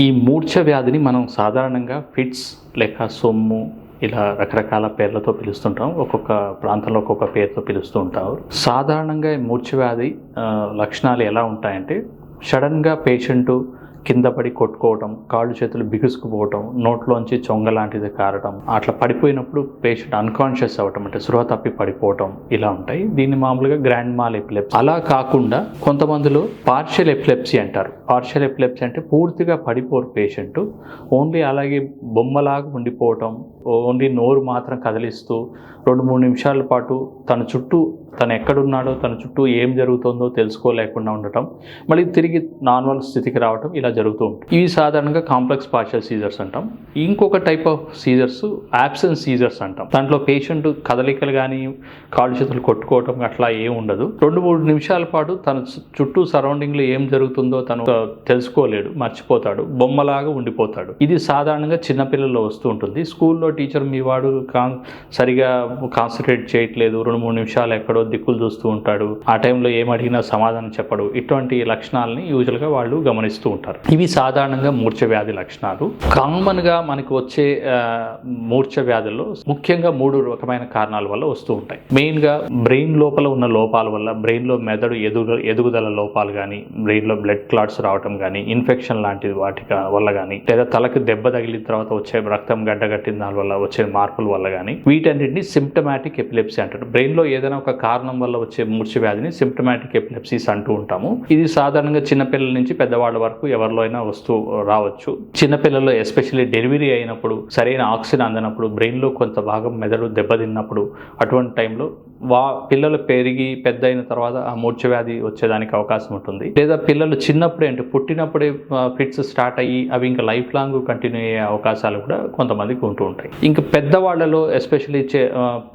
ఈ మూర్ఛ వ్యాధిని మనం సాధారణంగా ఫిట్స్ లేక సొమ్ము ఇలా రకరకాల పేర్లతో పిలుస్తుంటాం. ఒక్కొక్క ప్రాంతంలో ఒక్కొక్క పేరుతో పిలుస్తూ ఉంటారు. సాధారణంగా ఈ మూర్ఛ వ్యాధి లక్షణాలు ఎలా ఉంటాయంటే, సడన్గా పేషెంటు కింద పడి కొట్టుకోవటం, కాళ్ళు చేతులు బిగుసుకుపోవటం, నోట్లోంచి చొంగ లాంటిది కారటం, అట్లా పడిపోయినప్పుడు పేషెంట్ అన్కాన్షియస్ అవ్వటం, అంటే స్పృహ తప్పి పడిపోవటం, ఇలా ఉంటాయి. దీన్ని మామూలుగా గ్రాండ్ మాల్ ఎపిలెప్సీ. అలా కాకుండా కొంతమందిలో పార్షియల్ ఎపిలెప్సీ అంటారు. పార్షియల్ ఎపిలెప్సీ అంటే పూర్తిగా పడిపోరు పేషెంట్, ఓన్లీ అలాగే బొమ్మలాగా ఉండిపోవటం, ఓన్లీ నోరు మాత్రం కదిలిస్తూ 2-3 నిమిషాల పాటు తను ఎక్కడున్నాడో, తన చుట్టూ ఏం జరుగుతుందో తెలుసుకోలేకుండా ఉండటం, మళ్ళీ తిరిగి నార్మల్ స్థితికి రావటం, ఇలా జరుగుతూ ఉంటుంది. ఇవి సాధారణంగా కాంప్లెక్స్ పార్షియల్ సీజర్స్ అంటాం. ఇంకొక type of seizures absence seizures అంటాం. దాంట్లో పేషెంట్ కదలికలు కానీ కాళ్ళు చేతులు కొట్టుకోవటం అట్లా ఏం ఉండదు. 2-3 నిమిషాల పాటు తన చుట్టూ సరౌండింగ్లో ఏం జరుగుతుందో తను తెలుసుకోలేడు, మర్చిపోతాడు, బొమ్మలాగా ఉండిపోతాడు. ఇది సాధారణంగా చిన్నపిల్లల్లో వస్తూ ఉంటుంది. స్కూల్లో టీచర్ మీ వాడు సరిగా కాన్సన్ట్రేట్ చేయట్లేదు, 2-3 నిమిషాలు ఎక్కడో దిక్కులు చూస్తూ ఉంటాడు, ఆ టైంలో ఏం అడిగినా సమాధానం చెప్పడు, ఇటువంటి లక్షణాలని యూజువల్గా వాళ్ళు గమనిస్తూ ఉంటారు. ఇవి సాధారణంగా మూర్ఛ వ్యాధి లక్షణాలు. కామన్గా మనకు వచ్చే మూర్ఛ వ్యాధుల్లో ముఖ్యంగా 3 రకమైన కారణాల వల్ల వస్తూ ఉంటాయి. మెయిన్గా బ్రెయిన్ లోపల ఉన్న లోపాల వల్ల, బ్రెయిన్లో మెదడు ఎదుగుదల లోపాలు కానీ, బ్రెయిన్లో బ్లడ్ క్లాట్స్ రావటం కానీ, ఇన్ఫెక్షన్ లాంటి వాటి వల్ల కానీ, లేదా తలకు దెబ్బ తగిలిన తర్వాత వచ్చే రక్తం గడ్డగట్టిన దాని వల్ల వచ్చే మార్పుల వల్ల కానీ, వీటన్నిటిని సిమ్టమాటిక్ ఎపిలెప్సీ అంటారు. బ్రెయిన్లో ఏదైనా ఒక కారణం వల్ల వచ్చే మూర్ఛ వ్యాధిని సిమ్టమాటిక్ ఎపిలెప్సీస్ అంటూ ఉంటాము. ఇది సాధారణంగా చిన్నపిల్లల నుంచి పెద్దవాళ్ళ వరకు ఎవరిలో అయినా రావచ్చు. చిన్నపిల్లల్లో ఎస్పెషల్లీ డెలివరీ అయినప్పుడు, సరైన ఆక్సిజన్ అందనప్పుడు, బ్రెయిన్లో కొంత భాగం మెదడు దెబ్బతిన్నప్పుడు, అటువంటి టైంలో పిల్లలు పెరిగి పెద్ద అయిన తర్వాత ఆ మూర్ఛ వ్యాధి వచ్చేదానికి అవకాశం ఉంటుంది. లేదా పిల్లలు చిన్నప్పుడే, అంటే పుట్టినప్పుడే ఫిట్స్ స్టార్ట్ అయ్యి అవి ఇంకా లైఫ్ లాంగ్ కంటిన్యూ అయ్యే అవకాశాలు కూడా కొంతమందికి ఉంటూ ఉంటాయి. ఇంకా పెద్దవాళ్లలో ఎస్పెషల్లీ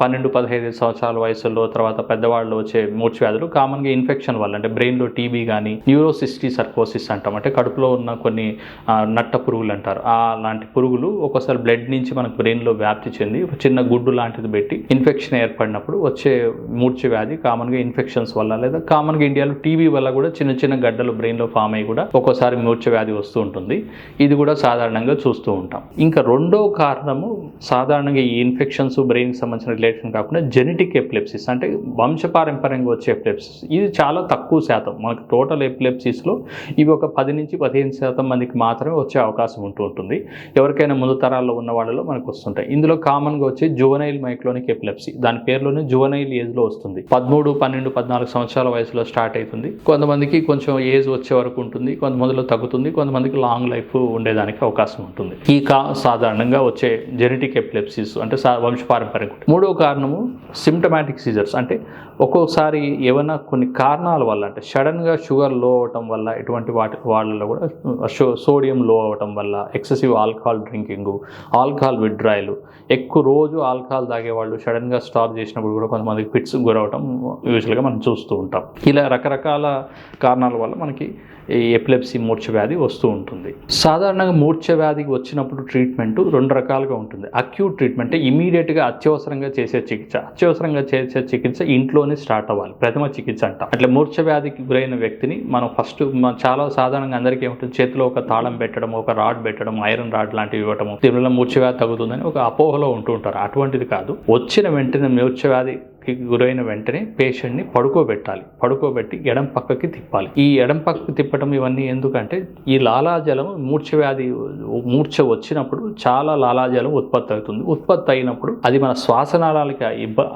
12-15 సంవత్సరాల వయసులో తర్వాత పెద్దవాళ్ళు వచ్చే మూర్ఛ వ్యాధులు కామన్గా ఇన్ఫెక్షన్ వల్ల, అంటే బ్రెయిన్లో టీబీ కానీ, న్యూరోసిస్టీ సర్కోసిస్ అంటాం, అంటే కడుపులో ఉన్న కొన్ని నట్ట పురుగులు అంటారు, అలాంటి పురుగులు ఒక్కోసారి బ్లడ్ నుంచి మనకు బ్రెయిన్లో వ్యాప్తి చెంది చిన్న గుడ్డు లాంటిది పెట్టి ఇన్ఫెక్షన్ ఏర్పడినప్పుడు వచ్చే మూర్ఛ వ్యాధి కామన్గా ఇన్ఫెక్షన్స్ వల్ల, లేదా కామన్గా ఇండియాలో టీబీ వల్ల కూడా చిన్న చిన్న గడ్డలు బ్రెయిన్లో ఫామ్ అయ్యి కూడా ఒక్కోసారి మూర్ఛ వ్యాధి వస్తూ ఉంటుంది. ఇది కూడా సాధారణంగా చూస్తూ ఉంటాం. ఇంకా రెండో కారణము సాధారణంగా ఈ ఇన్ఫెక్షన్స్ బ్రెయిన్కి సంబంధించిన రిలేషన్ కాకుండా జెనెటిక్ ఎపిలెప్సిస్, అంటే వంశపారంపర్యంగా వచ్చే ఎపిలెప్సిస్. ఇది చాలా తక్కువ శాతం. మనకు టోటల్ ఎపిలెప్సిస్లో ఇవి ఒక 10-15% మందికి మాత్రమే వచ్చే అవకాశం ఉంటూ ఉంటుంది. ఎవరికైనా ముందు తరాల్లో ఉన్న వాళ్ళలో మనకు వస్తుంటాయి. ఇందులో కామన్గా వచ్చే జువనైల్ మైక్లోనిక్ ఎపిలెప్సీ, దాని పేరులోనే జువనైల్ ఏజ్లో వస్తుంది. 13, 12, 14 సంవత్సరాల వయసులో స్టార్ట్ అవుతుంది. కొంతమందికి కొంచెం ఏజ్ వచ్చే వరకు ఉంటుంది, కొంతమందిలో తగ్గుతుంది, కొంతమందికి లాంగ్ లైఫ్ ఉండేదానికి అవకాశం ఉంటుంది. ఈ సాధారణంగా వచ్చే జెనెటిక్ ఎపిలెప్సిస్ అంటే వంశపారంపర్యం. మూడో కారణము సిమ్టమాటిక్ సీజర్స్, అంటే ఒక్కోసారి ఏమైనా కొన్ని కారణాల వల్ల, అంటే సడన్గా షుగర్ లో అవటం వల్ల, ఇటువంటి వాళ్ళలో కూడా సోడియం లో అవటం వల్ల, excessive alcohol drinking, alcohol withdrawal, ఎక్కువ రోజు ఆల్కహాల్ తాగేవాళ్ళు సడన్గా స్టాప్ చేసినప్పుడు కూడా కొంతమందికి ఫిట్స్ గురవటం యూజువల్గా మనం చూస్తూ ఉంటాం. ఇలా రకరకాల కారణాల వల్ల మనకి ఈ ఎపిలెప్సీ మూర్ఛ వ్యాధి వస్తూ ఉంటుంది. సాధారణంగా మూర్ఛ వ్యాధికి వచ్చినప్పుడు ట్రీట్మెంట్ 2 రకాలుగా ఉంటుంది. అక్యూట్ ట్రీట్మెంట్, ఇమీడియట్గా అత్యవసరంగా చేసే చికిత్స. అత్యవసరంగా చేసే చికిత్స ఇంట్లోనే స్టార్ట్ అవ్వాలి, ప్రథమ చికిత్స అంటాం. అట్లా మూర్ఛ వ్యాధికి గురైన వ్యక్తిని మనం ఫస్ట్ చాలా సాధారణంగా అందరికీ ఏమిటంటే చేతిలో ఒక తాళం పెట్టడం, ఒక రాడ్ పెట్టడం, ఐరన్ రాడ్ లాంటివి ఇవ్వటము, దీనివల్ల మూర్ఛ వ్యాధి తగ్గుతుందని ఒక అపోహలో ఉంటూ ఉంటారు. అటువంటిది కాదు. వచ్చిన వెంటనే మూర్ఛ వ్యాధికి గురైన వెంటనే పేషెంట్ని పడుకోబెట్టి ఎడం పక్కకి తిప్పాలి. ఈ ఎడం పక్కకి తిప్పడం ఇవన్నీ ఎందుకంటే, ఈ లాలాజలం మూర్ఛ వచ్చినప్పుడు చాలా లాలాజలం ఉత్పత్తి అవుతుంది. ఉత్పత్తి అయినప్పుడు అది మన శ్వాసనాళాలకి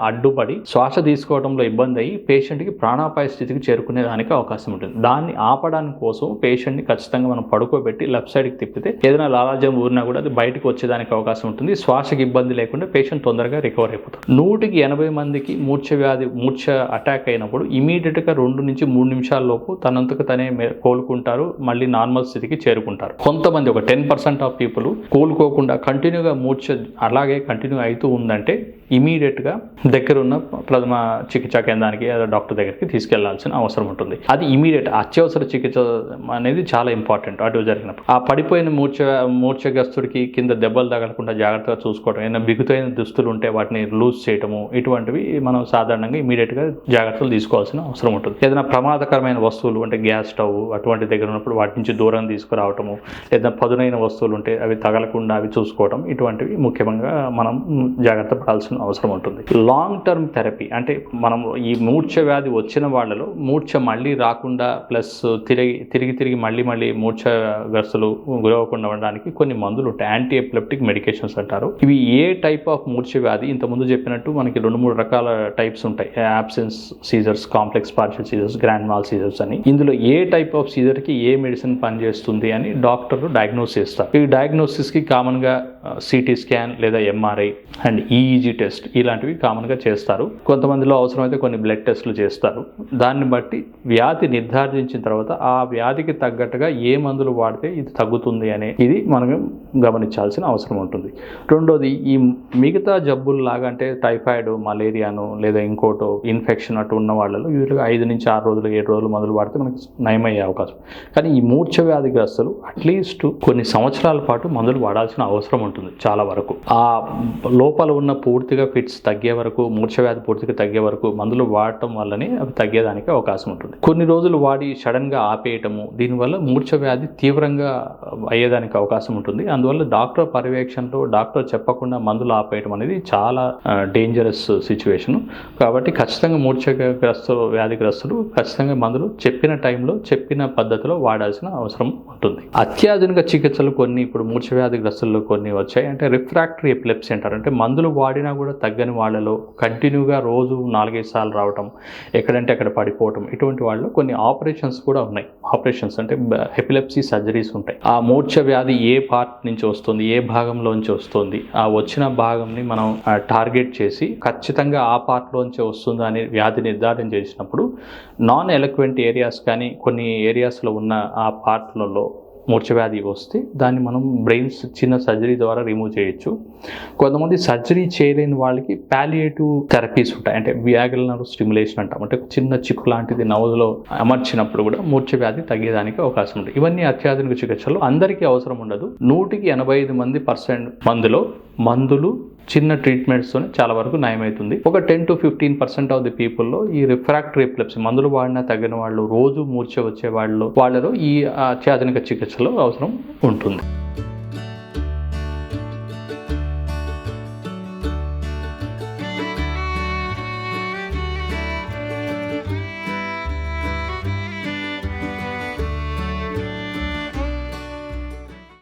అడ్డుపడి శ్వాస తీసుకోవడంలో ఇబ్బంది అయ్యి పేషెంట్కి ప్రాణాపాయ స్థితికి చేరుకునే దానికి అవకాశం ఉంటుంది. దాన్ని ఆపడానికి కోసం పేషెంట్ని ఖచ్చితంగా మనం పడుకోబెట్టి లెఫ్ట్ సైడ్కి తిప్పితే ఏదైనా లాలాజలం ఊరినా కూడా అది బయటకు వచ్చేదానికి అవకాశం ఉంటుంది. శ్వాసకి ఇబ్బంది లేకుండా పేషెంట్ తొందరగా రికవర్ అయిపోతారు. 100-80 మందికి మూర్ఛ అటాక్ అయినప్పుడు ఇమీడియట్గా 2-3 నిమిషాల లోపు తనంతకు తనే కోలుకుంటారు, మళ్ళీ నార్మల్ స్థితికి చేరుకుంటారు. కొంతమంది ఒక 10% ఆఫ్ పీపుల్ కోలుకోకుండా కంటిన్యూగా మూర్ఛ అలాగే కంటిన్యూ అవుతూ ఉందంటే ఇమీడియట్గా దగ్గరున్న ప్రథమ చికిత్సా కేంద్రానికి డాక్టర్ దగ్గరికి తీసుకెళ్లాల్సిన అవసరం ఉంటుంది. అది ఇమీడియట్ అత్యవసర చికిత్స అనేది చాలా ఇంపార్టెంట్. అటు జరిగినప్పుడు ఆ పడిపోయిన మూర్ఛగ్రస్తుడికి కింద దెబ్బలు తగలకుండా జాగ్రత్తగా చూసుకోవడం, ఏదైనా బిగుతైన దుస్తులు ఉంటే వాటిని లూజ్ చేయటము, ఇటువంటివి మనం సాధారణంగా ఇమీడియట్గా జాగ్రత్తలు తీసుకోవాల్సిన అవసరం ఉంటుంది. ఏదైనా ప్రమాదకరమైన వస్తువులు అంటే గ్యాస్ స్టవ్ అటువంటి దగ్గర ఉన్నప్పుడు వాటి నుంచి దూరం తీసుకురావటము, లేదా పదునైన వస్తువులు ఉంటే అవి తగలకుండా అవి చూసుకోవడం, ఇటువంటివి ముఖ్యంగా మనం జాగ్రత్త పడాల్సిన అవసరం ఉంటుంది. లాంగ్ టర్మ్ థెరపీ అంటే మనం ఈ మూర్ఛ వ్యాధి వచ్చిన వాళ్ళలో మూర్ఛ మళ్ళీ రాకుండా ప్లస్ తిరిగి మళ్ళీ మూర్ఛగ్రస్తులు గురవకుండా ఉండడానికి కొన్ని మందులు ఉంటాయి. యాంటీ ఎపిలెప్టిక్ మెడికేషన్స్ అంటారు. ఇవి ఏ టైప్ ఆఫ్ మూర్ఛ వ్యాధి ఇంతకుముందు చెప్పినట్టు మనకి 2-3 రకాల టైప్స్ ఉంటాయి. Absence seizures, complex partial seizures, grand mal seizures అని. ఇందులో ఏ టైప్ ఆఫ్ సీజర్కి ఏ మెడిసిన్ పనిచేస్తుంది అని డాక్టర్లు డయాగ్నోస్ చేస్తారు. ఈ డయాగ్నోసిస్కి కామన్గా సిటీ స్కాన్ లేదా ఎంఆర్ఐ అండ్ ఈఈజీ టెస్ట్ ఇలాంటివి కామన్గా చేస్తారు. కొంతమందిలో అవసరమైతే కొన్ని బ్లడ్ టెస్టులు చేస్తారు. దాన్ని బట్టి వ్యాధి నిర్ధారించిన తర్వాత ఆ వ్యాధికి తగ్గట్టుగా ఏ మందులు వాడితే ఇది తగ్గుతుంది అనే ఇది మనం గమనించాల్సిన అవసరం ఉంటుంది. రెండోది, ఈ మిగతా జబ్బుల్లాగా అంటే టైఫాయిడ్, మలేరియాను లేదా ఇంకోటో ఇన్ఫెక్షన్ అటు ఉన్న వాళ్ళలో యూజువల్గా 5 నుంచి 6 రోజులు 7 రోజులు మందులు వాడితే మనకి నయమయ్యే అవకాశం. కానీ ఈ మూర్ఛ వ్యాధిగ్రస్తులు అట్లీస్ట్ కొన్ని సంవత్సరాల పాటు మందులు వాడాల్సిన అవసరం ఉంటుంది. చాలా వరకు ఆ లోపల ఉన్న పూర్తిగా ఫిట్స్ తగ్గే వరకు, మూర్ఛ వ్యాధి పూర్తిగా తగ్గే వరకు మందులు వాడటం వల్లనే అవి తగ్గేదానికి అవకాశం ఉంటుంది. కొన్ని రోజులు వాడి సడన్గా ఆపేయటము, దీనివల్ల మూర్ఛ వ్యాధి తీవ్రంగా అయ్యేదానికి అవకాశం ఉంటుంది. అందువల్ల డాక్టర్ పర్యవేక్షణలో డాక్టర్ చెప్పకుండా మందులు ఆపేయటం అనేది చాలా డేంజరస్ సిచ్యువేషన్. కాబట్టి ఖచ్చితంగా వ్యాధిగ్రస్తులు ఖచ్చితంగా మందులు చెప్పిన టైంలో చెప్పిన పద్ధతిలో వాడాల్సిన అవసరం ఉంటుంది. అత్యాధునిక చికిత్సలు కొన్ని ఇప్పుడు మూర్ఛ వ్యాధిగ్రస్తుల్లో కొన్ని వచ్చాయి. అంటే రిఫ్రాక్టరీ ఎపిలెప్సీ అంటారు. అంటే మందులు వాడినా కూడా తగ్గని వాళ్ళలో కంటిన్యూగా రోజు 4-5 సార్లు రావటం, ఎక్కడంటే అక్కడ పడిపోవటం, ఇటువంటి వాళ్ళు కొన్ని ఆపరేషన్స్ కూడా ఉన్నాయి. ఆపరేషన్స్ అంటే ఎపిలెప్సీ సర్జరీస్ ఉంటాయి. ఆ మూర్ఛ వ్యాధి ఏ పార్ట్ నుంచి వస్తుంది, ఏ భాగంలోంచి వస్తుంది, ఆ వచ్చిన భాగంని మనం టార్గెట్ చేసి ఖచ్చితంగా ఆ పార్ట్లోంచి వస్తుందా అని వ్యాధి నిర్ధారణ చేసినప్పుడు నాన్ ఎలక్వెంట్ ఏరియాస్ కానీ కొన్ని ఏరియాస్లో ఉన్న ఆ పార్ట్లలో మూర్ఛ వ్యాధి వస్తే దాన్ని మనం బ్రెయిన్స్ చిన్న సర్జరీ ద్వారా రిమూవ్ చేయొచ్చు. కొంతమంది సర్జరీ చేయలేని వాళ్ళకి పాలియేటివ్ థెరపీస్ ఉంటాయి. అంటే వ్యాగల్ నర్వ్ స్టిమ్యులేషన్ అంటాం. అంటే చిన్న చిప్ లాంటిది నవలో అమర్చినప్పుడు కూడా మూర్ఛ వ్యాధి తగ్గేదానికి అవకాశం ఉంటుంది. ఇవన్నీ అత్యాధునిక చికిత్సలు అందరికీ అవసరం ఉండదు. 100% మందిలో మందులు చిన్న ట్రీట్మెంట్స్తో చాలా వరకు నయమవుతుంది. ఒక 10-15% ఆఫ్ ది పీపుల్లో ఈ రిఫ్రాక్టరీ ఎపిలెప్సీ మందులు వాడినా తగిన వాళ్ళు, రోజు మూర్ఛ వచ్చే వాళ్ళలో ఈ అత్యాధునిక చికిత్సలో అవసరం ఉంటుంది.